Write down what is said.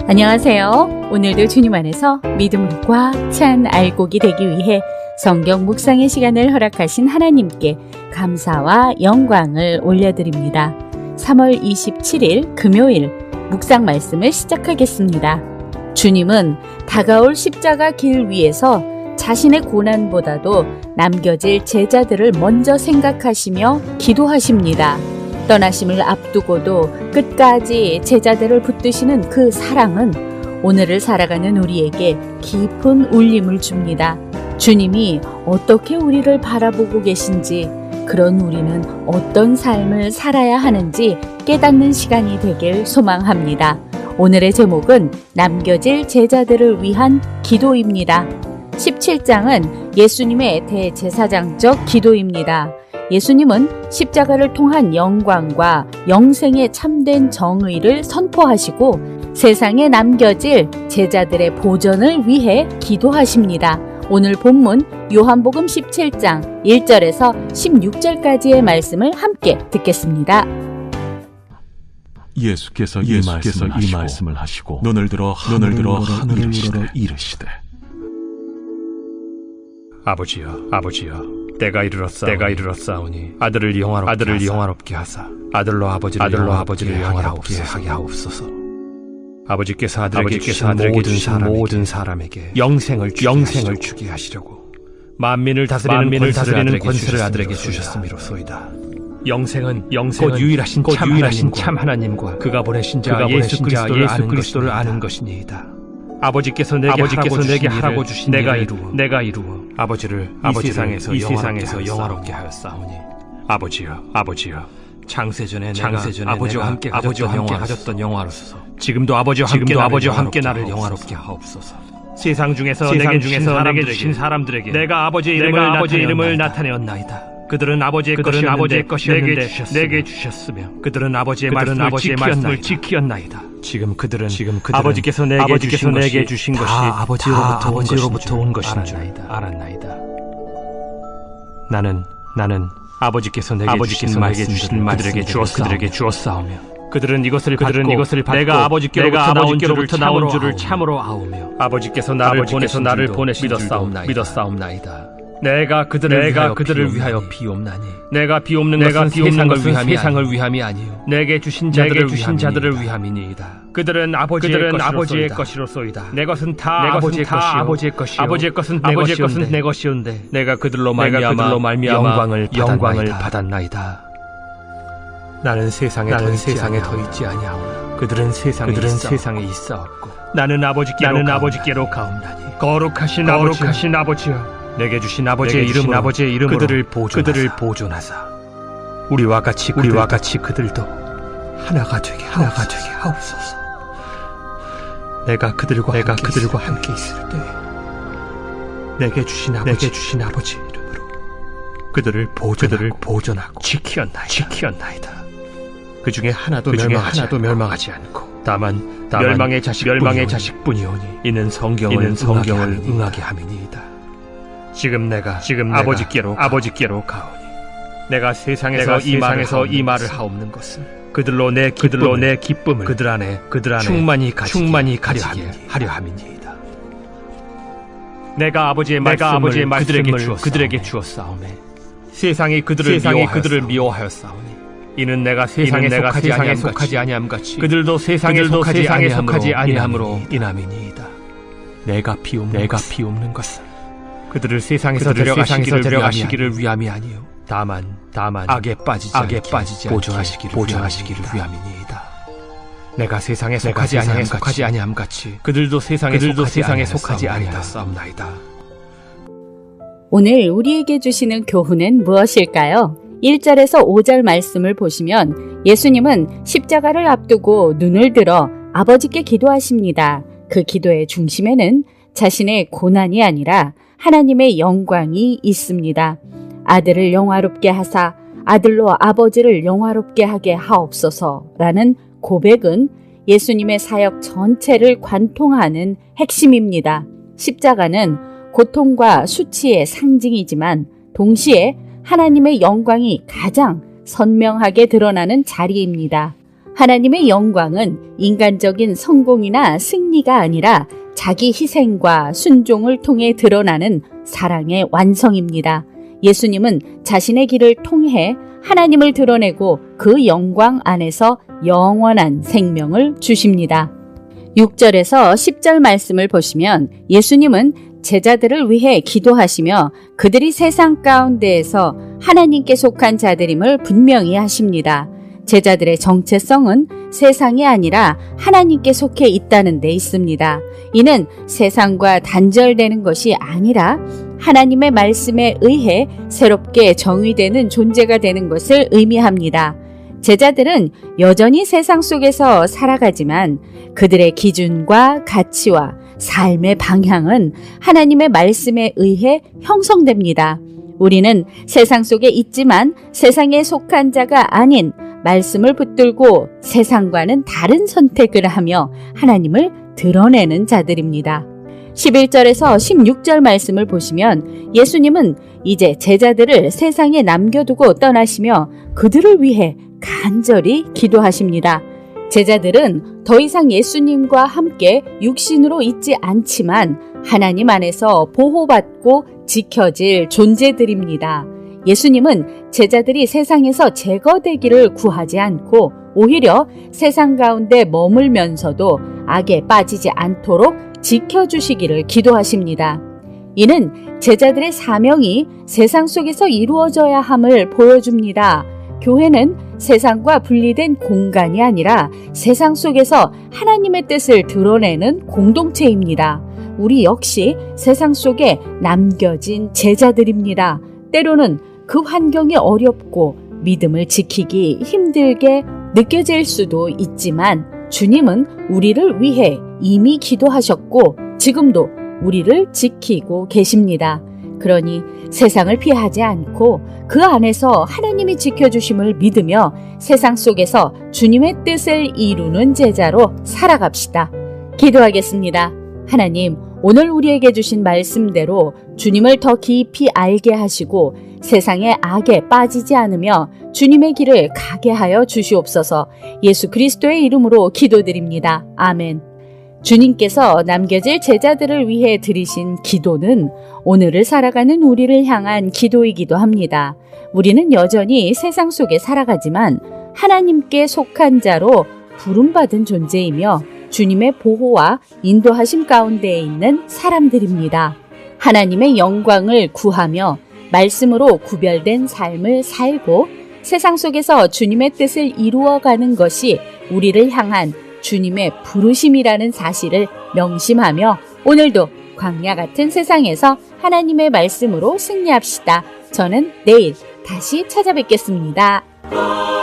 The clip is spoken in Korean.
안녕하세요. 오늘도 주님 안에서 믿음으로 꽉 찬 알곡이 되기 위해 성경 묵상의 시간을 허락하신 하나님께 감사와 영광을 올려드립니다. 3월 27일 금요일 묵상 말씀을 시작하겠습니다. 주님은 다가올 십자가 길 위에서 자신의 고난보다도 남겨질 제자들을 먼저 생각하시며 기도하십니다. 떠나심을 앞두고도 끝까지 제자들을 붙드시는 그 사랑은 오늘을 살아가는 우리에게 깊은 울림을 줍니다. 주님이 어떻게 우리를 바라보고 계신지, 그런 우리는 어떤 삶을 살아야 하는지 깨닫는 시간이 되길 소망합니다. 오늘의 제목은 남겨질 제자들을 위한 기도입니다. 17장은 예수님의 대제사장적 기도입니다. 예수님은 십자가를 통한 영광과 영생의 참된 정의를 선포하시고 세상에 남겨질 제자들의 보전을 위해 기도하십니다. 오늘 본문 요한복음 17장 1절에서 16절까지의 말씀을 함께 듣겠습니다. 예수께서 이 말씀을 하시고 눈을 들어 하늘을 이르시되 아버지여 때가 이르렀사오니 아들을 영화롭게 하사 아들로 아버지를 영화롭게 하게 하옵소서. 아버지께서 아들에게 주신 모든 사람에게 영생을 주게 하시려고 만민을 다스리는 권세를 아들에게 주셨음이로소이다. 영생은 곧 유일하신 참 하나님과 그가 보내신 자 예수 그리스도를 아는 것이니이다. 아버지께서 내게 하라고 주신 내가 이루어 아버지를 이 세상에서 영화롭게 하였사오니 아버지여 창세전에 아버지와 함께 가졌던 영화로서 지금도 아버지와 함께 나를 영화롭게 하옵소서. 세상 중에서 내게 주신 사람들에게 내가 아버지의 이름을 나타내었나이다. 그들은 아버지의 것이었는데 내게 주셨으며 그들은 아버지의 말씀을 지키었나이다. 지금 그들은 아버지께서 내게 주신 것이 다 아버지로부터 온 것인 줄 알았나이다. 나는 아버지께서 내게 주신 말씀들을 그들에게 주었사오며 그들은 이것을 받고 내가 아버지께로부터 나온 줄을 참으로 아오며 아버지께서 나를 보내신 줄도 믿었사옵나이다. 내가 그들을 위하여 비옵나니 내가 비옵는 것은 세상을 위함이 아니요 내게 주신 자들을 위함이니이다. 그들은 아버지의 것이로소이다. 내 것은 다 아버지의 것이요 아버지의 것은 내 것이온데 내가 그들로 말미암아 영광을 받았나이다. 나는 세상에 더 있지 아니하오나 그들은 세상에 있사옵고 나는 아버지께로 가옵나니 거룩하신 아버지여 내게 주신 아버지의 이름으로 그들을 보존하사 우리와 같이 그들도 하나가 되게 하옵소서. 내가 그들과 함께 있을 때 내게 주신 아버지 이름으로 그들을 보존하고 지키었나이다. 그 중에 하나도 멸망하지 않고 다만 멸망의 자식뿐이오니 이는 성경을 응하게 함이니이다. 지금 내가 아버지께로 가오니 내가 세상에서 이 말을 하옵는 것은 그들로 내 기쁨을 그들 안에 충만히 가려 함이니이다. 내가 아버지의 말씀을 그들에게 주었사오매 세상이 그들을 미워하였사오니 이는 내가 세상에 속하지 아니함같이 그들도 세상에 속하지 아니함으로 인함이니이다. 내가 비옵는 것은 그들을 세상에서 데려가시기를 위함이 아니요 다만 악에 빠지지 않게 보존하시기를 위함이니이다. 내가 세상에 속하지 아니함같이 그들도 세상에 속하지 아니하였사옵나이다. 오늘 우리에게 주시는 교훈은 무엇일까요? 1절에서 5절 말씀을 보시면 예수님은 십자가를 앞두고 눈을 들어 아버지께 기도하십니다. 그 기도의 중심에는 자신의 고난이 아니라 하나님의 영광이 있습니다. 아들을 영화롭게 하사 아들로 아버지를 영화롭게 하게 하옵소서라는 고백은 예수님의 사역 전체를 관통하는 핵심입니다. 십자가는 고통과 수치의 상징이지만 동시에 하나님의 영광이 가장 선명하게 드러나는 자리입니다. 하나님의 영광은 인간적인 성공이나 승리가 아니라 자기 희생과 순종을 통해 드러나는 사랑의 완성입니다. 예수님은 자신의 길을 통해 하나님을 드러내고 그 영광 안에서 영원한 생명을 주십니다. 6절에서 10절 말씀을 보시면 예수님은 제자들을 위해 기도하시며 그들이 세상 가운데에서 하나님께 속한 자들임을 분명히 하십니다. 제자들의 정체성은 세상이 아니라 하나님께 속해 있다는 데 있습니다. 이는 세상과 단절되는 것이 아니라 하나님의 말씀에 의해 새롭게 정의되는 존재가 되는 것을 의미합니다. 제자들은 여전히 세상 속에서 살아가지만 그들의 기준과 가치와 삶의 방향은 하나님의 말씀에 의해 형성됩니다. 우리는 세상 속에 있지만 세상에 속한 자가 아닌 말씀을 붙들고 세상과는 다른 선택을 하며 하나님을 드러내는 자들입니다. 11절에서 16절 말씀을 보시면 예수님은 이제 제자들을 세상에 남겨두고 떠나시며 그들을 위해 간절히 기도하십니다. 제자들은 더 이상 예수님과 함께 육신으로 있지 않지만 하나님 안에서 보호받고 지켜질 존재들입니다. 예수님은 제자들이 세상에서 제거되기를 구하지 않고 오히려 세상 가운데 머물면서도 악에 빠지지 않도록 지켜주시기를 기도하십니다. 이는 제자들의 사명이 세상 속에서 이루어져야 함을 보여줍니다. 교회는 세상과 분리된 공간이 아니라 세상 속에서 하나님의 뜻을 드러내는 공동체입니다. 우리 역시 세상 속에 남겨진 제자들입니다. 때로는 그 환경이 어렵고 믿음을 지키기 힘들게 느껴질 수도 있지만 주님은 우리를 위해 이미 기도하셨고 지금도 우리를 지키고 계십니다. 그러니 세상을 피하지 않고 그 안에서 하나님이 지켜주심을 믿으며 세상 속에서 주님의 뜻을 이루는 제자로 살아갑시다. 기도하겠습니다. 하나님, 오늘 우리에게 주신 말씀대로 주님을 더 깊이 알게 하시고 세상의 악에 빠지지 않으며 주님의 길을 가게 하여 주시옵소서. 예수 그리스도의 이름으로 기도드립니다. 아멘. 주님께서 남겨질 제자들을 위해 드리신 기도는 오늘을 살아가는 우리를 향한 기도이기도 합니다. 우리는 여전히 세상 속에 살아가지만 하나님께 속한 자로 부름받은 존재이며 주님의 보호와 인도하심 가운데에 있는 사람들입니다. 하나님의 영광을 구하며 말씀으로 구별된 삶을 살고 세상 속에서 주님의 뜻을 이루어가는 것이 우리를 향한 주님의 부르심이라는 사실을 명심하며 오늘도 광야 같은 세상에서 하나님의 말씀으로 승리합시다. 저는 내일 다시 찾아뵙겠습니다.